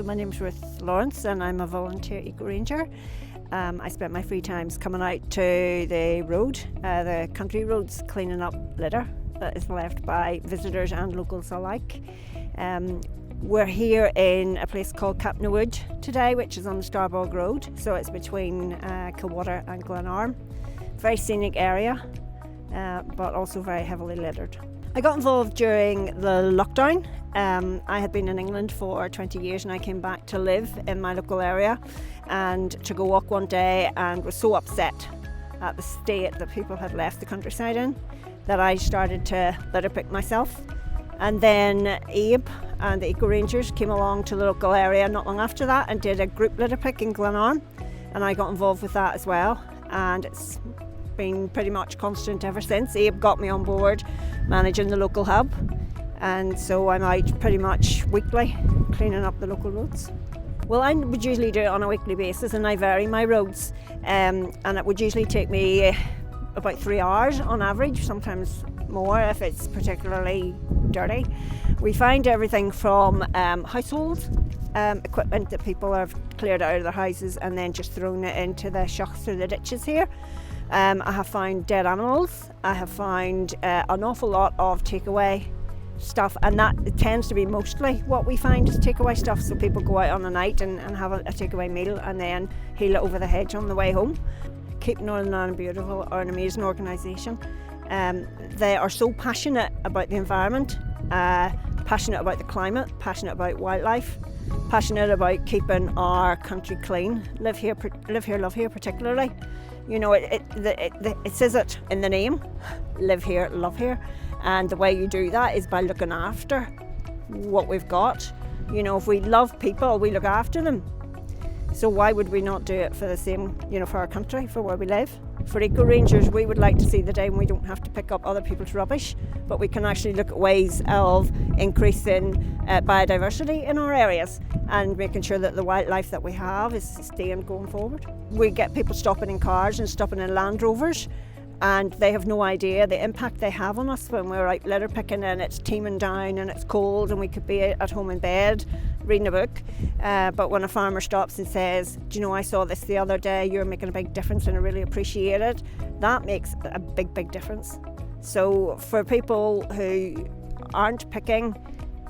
my name's Ruth Lawrence and I'm a volunteer Eco Ranger. I spent my free times coming out to the road, the country roads, cleaning up litter that is left by visitors and locals alike. We're here in a place called Capnawood today, which is on the Starbog Road, so it's between Kilwater and Glenarm. Very scenic area, but also very heavily littered. I got involved during the lockdown. I had been in England for 20 years and I came back to live in my local area and took a walk one day and was so upset at the state that people had left the countryside in that I started to litter pick myself. And then Abe and the Eco Rangers came along to the local area not long after that and did a group litter pick in Glenarm, and I got involved with that as well, and it's been pretty much constant ever since. Abe got me on board managing the local hub, and so I'm out pretty much weekly cleaning up the local roads. Well, I would usually do it on a weekly basis and I vary my roads, and it would usually take me about 3 hours on average, sometimes more if it's particularly dirty. We find everything from household equipment that people have cleared out of their houses and then just thrown it into the shucks or the ditches here. I have found dead animals. I have found an awful lot of takeaway stuff, and that it tends to be mostly what we find is takeaway stuff. So people go out on a night and have a takeaway meal and then heel it over the hedge on the way home. Keep Northern Ireland Beautiful are an amazing organisation. They are so passionate about the environment, passionate about the climate, passionate about wildlife, passionate about keeping our country clean. Live here, love here particularly. You know, it says it in the name, live here, love here. And the way you do that is by looking after what we've got. You know, if we love people, we look after them. So why would we not do it for the same, you know, for our country, for where we live? For Eco Rangers, we would like to see the day when we don't have to pick up other people's rubbish, but we can actually look at ways of increasing biodiversity in our areas and making sure that the wildlife that we have is sustained going forward. We get people stopping in cars and stopping in Land Rovers, and they have no idea the impact they have on us when we're out litter picking and it's teeming down and it's cold and we could be at home in bed reading a book. But when a farmer stops and says, do you know, I saw this the other day, you're making a big difference and I really appreciate it, that makes a big difference. So for people who aren't picking,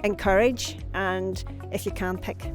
encourage, and if you can pick.